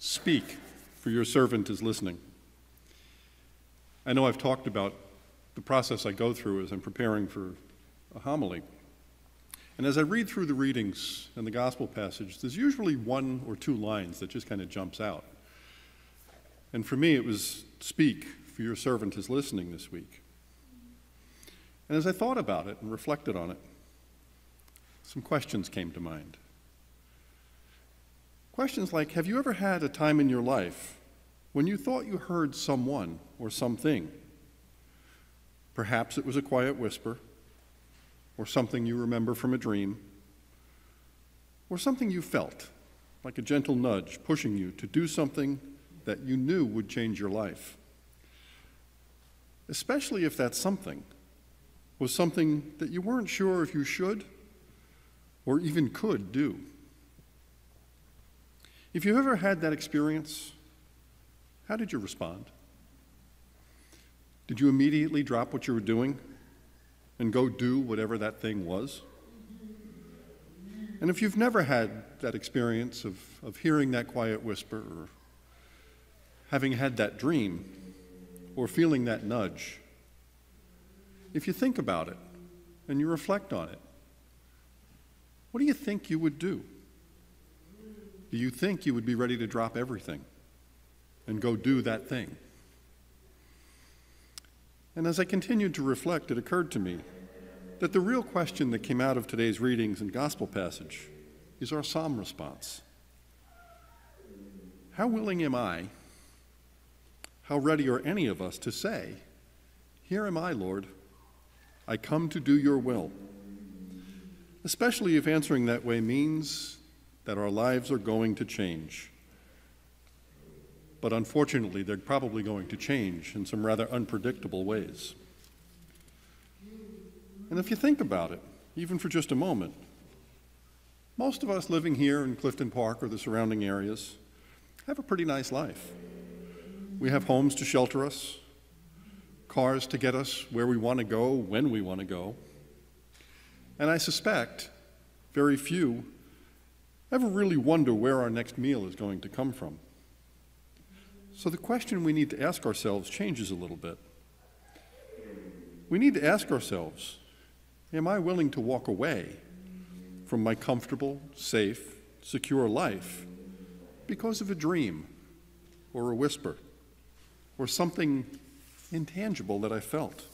Speak, for your servant is listening. I know I've talked about the process I go through as I'm preparing for a homily. And as I read through the readings and the gospel passage, there's usually one or two lines that just kind of jumps out. And for me, it was, speak, for your servant is listening this week. And as I thought about it and reflected on it, some questions came to mind. Questions like, have you ever had a time in your life when you thought you heard someone or something? Perhaps it was a quiet whisper, or something you remember from a dream, or something you felt, like a gentle nudge pushing you to do something that you knew would change your life. Especially if that something was something that you weren't sure if you should or even could do. If you ever had that experience, how did you respond? Did you immediately drop what you were doing and go do whatever that thing was? And if you've never had that experience of hearing that quiet whisper or having had that dream or feeling that nudge, if you think about it and you reflect on it, what do you think you would do? Do you think you would be ready to drop everything and go do that thing? And as I continued to reflect, it occurred to me that the real question that came out of today's readings and gospel passage is our psalm response. How willing am I, how ready are any of us to say, "Here am I, Lord, I come to do your will," especially if answering that way means that our lives are going to change. But unfortunately, they're probably going to change in some rather unpredictable ways. And if you think about it, even for just a moment, most of us living here in Clifton Park or the surrounding areas have a pretty nice life. We have homes to shelter us, cars to get us where we want to go, when we want to go. And I suspect very few ever really wonder where our next meal is going to come from. So the question we need to ask ourselves changes a little bit. We need to ask ourselves, am I willing to walk away from my comfortable, safe, secure life because of a dream or a whisper or something intangible that I felt?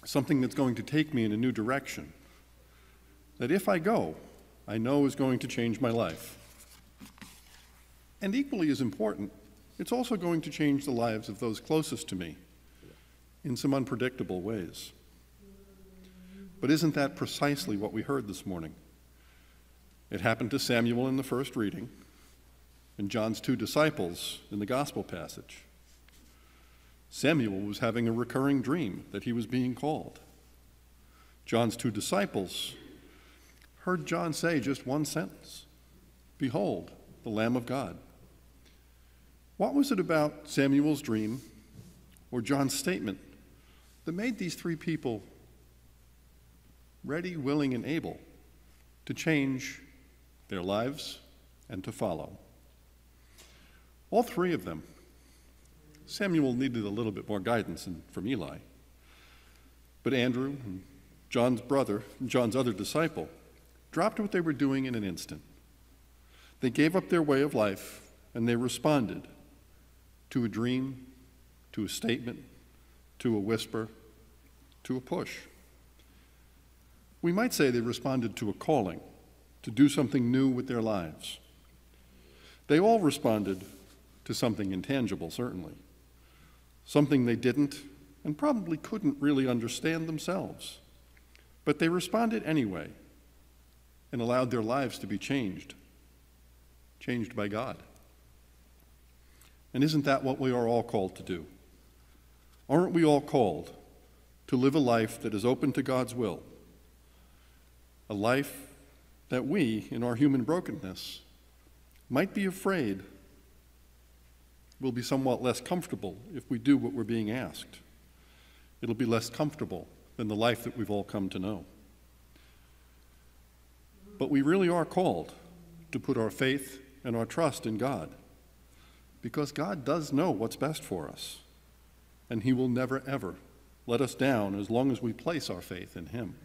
Something that's going to take me in a new direction, that if I go, I know is going to change my life. And equally as important, it's also going to change the lives of those closest to me in some unpredictable ways. But isn't that precisely what we heard this morning? It happened to Samuel in the first reading, and John's two disciples in the gospel passage. Samuel was having a recurring dream that he was being called. John's two disciples heard John say just one sentence, "Behold, the Lamb of God." What was it about Samuel's dream or John's statement that made these three people ready, willing, and able to change their lives and to follow? All three of them. Samuel needed a little bit more guidance from Eli. But Andrew, John's brother, and John's other disciple, dropped what they were doing in an instant. They gave up their way of life and they responded to a dream, to a statement, to a whisper, to a push. We might say they responded to a calling to do something new with their lives. They all responded to something intangible, certainly, something they didn't and probably couldn't really understand themselves. But they responded anyway and allowed their lives to be changed by God. And isn't that what we are all called to do? Aren't we all called to live a life that is open to God's will? A life that we, in our human brokenness, might be afraid will be somewhat less comfortable if we do what we're being asked. It'll be less comfortable than the life that we've all come to know. But we really are called to put our faith and our trust in God, because God does know what's best for us, and he will never, ever let us down as long as we place our faith in him.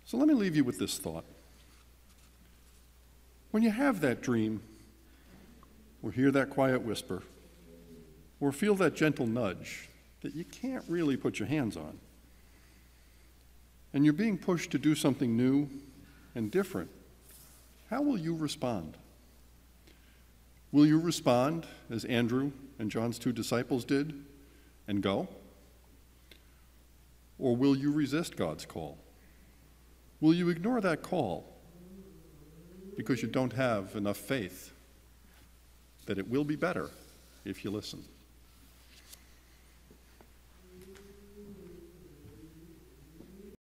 So let me leave you with this thought. When you have that dream, or hear that quiet whisper, or feel that gentle nudge that you can't really put your hands on, and you're being pushed to do something new and different, how will you respond? Will you respond as Andrew and John's 2 disciples did and go? Or will you resist God's call? Will you ignore that call because you don't have enough faith that it will be better if you listen?